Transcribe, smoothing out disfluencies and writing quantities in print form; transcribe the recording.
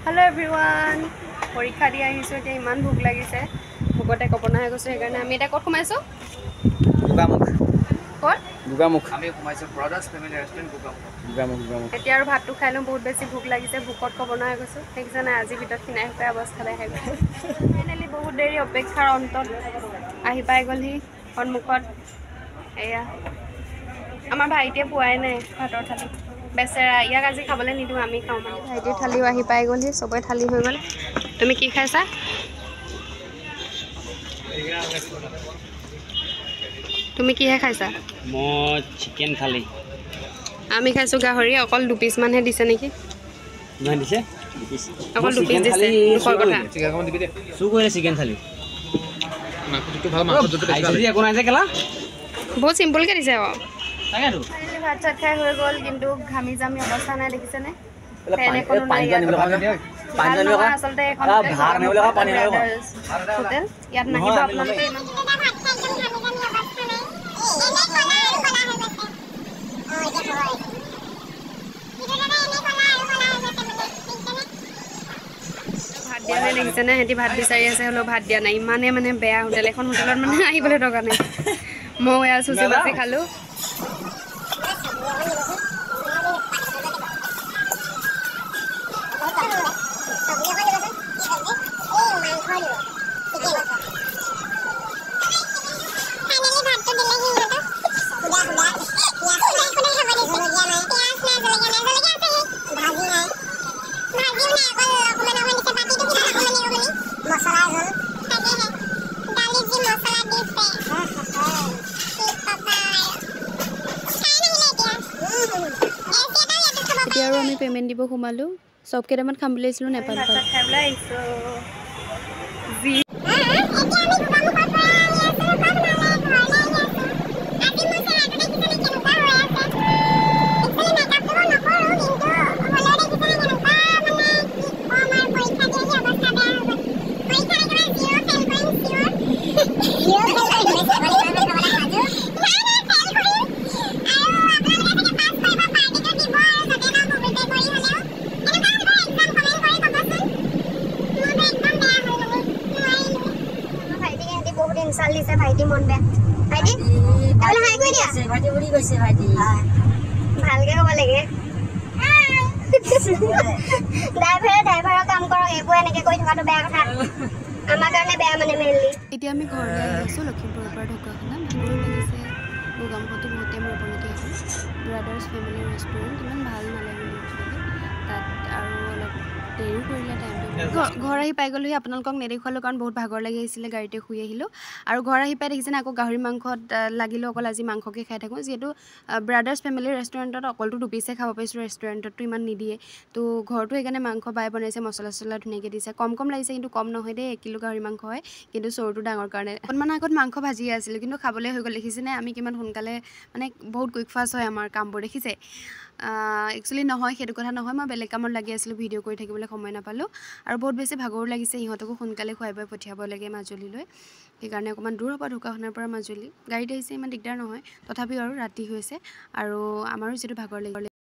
Hello everyone. পৰীক্ষা দি আহিছো এতিয়া ইমান ভোক লাগিছে ভোকতে কপনা হৈ গৈছে সেইকাৰণে আমি এটা ক'ত সোমাইছো গুগামুখ ক'ত গুগামুখ আমি সোমাইছো ব্ৰাদাৰ্স ফেমিলি ৰেষ্টুৰেণ্ট গুগামুখ এতিয়া আৰু ভাতটো খাই লওঁ বহুত বেছি ভোক লাগিছে ভোকত কপনা হৈ গৈছো সেইকাৰণে আজি ভিতৰত খিনাই শুকাই অৱস্থা দেখাই গৈছে ফাইনেলি বহুত দেৰি অপেক্ষাৰ অন্তত আহি পাই গ'লহি সন্মুখত এয়া আমাৰ ভাইটিয়ে পোৱাই নাই ভাতৰ থালি বেচেৰা ইয়াক আজি খাবলৈ নিদিওঁ আমি খাওঁ মানে ভাইটিৰ থালিও আহি পাই গ'লহি চবৰে থালি হৈ গ'ল তুমি কি খাইছা তুমি কিহে খাইছা মই চিকেন থালি আমি খাইছোঁ গাহৰি অকল 2 পিচ মানহে দিছে নেকি কিমান দিছে অকল 2 পিচ দিছে দুখৰ কথা চু কৰিলে চিকেন থালি মাংসটো ভাল মাংসটো আইজি একো নাই যে কেলা বহুত চিম্পলকৈ দিছে আকৌ তাকেতো ভাত চাত খাই হৈ গ'ল কিন্তু ঘামি জামি অৱস্থা নাই দেখিছেনে ফেন এখনো নাই পানী আনিবলৈ পানী আনিবলৈ আচলতে এখন ভাত আনিবলৈ পানী আনিবলৈ হোটেল ইয়াত নাহিব আপোনালোকে ইমান ভাত দিয়া নাই দেখিছেনে সিহঁতি ভাত বিচাৰি আছে হ'লেও ভাত দিয়া নাই ইমানে মানে বেয়া হোটেল এখন হোটেলত মানে আহিবলৈ টকা নাই মই এয়া চুচি বাচি খালোঁ এতিয়া আৰু আমি পে'মেণ্ট দিব সোমালোঁ চব কেইটামান খাম বুলি আহিছিলোঁ নেপাল খাই পেলাই আহিছোঁ চালিছে ভাইটি মন বেয়া ভাইটি তাহলে হাই কই দিয়া ভাইটি উৰি গৈছে ভাইটি ভালকে হ'ব লাগে ড্ৰাইভাৰৰ কাম কৰক এইবোৰ এনেকৈ কৈ থকাটো বেয়া কথা আমাৰ কাৰণে বেয়া মানে মেইনলি এতিয়া আমি ঘৰলৈ আহি আছোঁ লখিমপুৰৰ পৰা ঢকুৱাখানা ভাগৰো লাগিছে গুগামুখতো বহুত টাইম ৰ'বলগীয়া হ'ল ব্ৰাদাৰ্ছ ফেমিলি ৰেষ্টুৰেণ্ট ইমান ভাল নালাগিলে একচুৱেলি তাত আৰু অলপ দেৰিও কৰিলে টাইমটো ঘৰ আহি পাই গ'লোহি আপোনালোকক নেদেখুৱালোঁ কাৰণ বহুত ভাগৰ লাগি আহিছিলে গাড়ীতে শুই আহিলোঁ আৰু ঘৰ আহি পাই দেখিছেনে আকৌ গাহৰি মাংসত লাগিলেও অকল আজি মাংসকে খাই থাকোঁ যিহেতু ব্ৰাদাৰ্ছ ফেমিলি ৰেষ্টুৰেণ্টত অকলটো 2 পিচহে খাব পাৰিছোঁ ৰেষ্টুৰেণ্টততো ইমান নিদিয়ে তো ঘৰটো সেইকাৰণে মাংস বাই বনাইছে মছলা চছলা ধুনীয়াকৈ দিছে কম লাগিছে কিন্তু কম নহয় দেই 1 কিলো গাহৰি মাংস হয় কিন্তু চৰুটো ডাঙৰ কাৰণে অকণমান আগত মাংস ভাজি আছিলোঁ কিন্তু খাবলৈ হৈ গ'ল দেখিছেনে আমি কিমান সোনকালে মানে বহুত কুইক ফাষ্ট হয় আমাৰ কামবোৰ দেখিছে একচুৱেলি নহয় সেইটো কথা নহয় মই বেলেগ কামত লাগি আছিলোঁ ভিডিঅ' কৰি থাকিবলৈ সময় নাপালোঁ আৰু বহুত বেছি ভাগৰো লাগিছে ইহঁতকো সোনকালে খুৱাই বুৱাই পঠিয়াব লাগে মাজুলীলৈ সেইকাৰণে অকণমান দূৰ হ'ব ঢকুৱাখানাৰ পৰা মাজুলী গাড়ীত আহিছে ইমান দিগদাৰ নহয় তথাপিও আৰু ৰাতি হৈছে আৰু আমাৰো যিটো ভাগৰ লাগে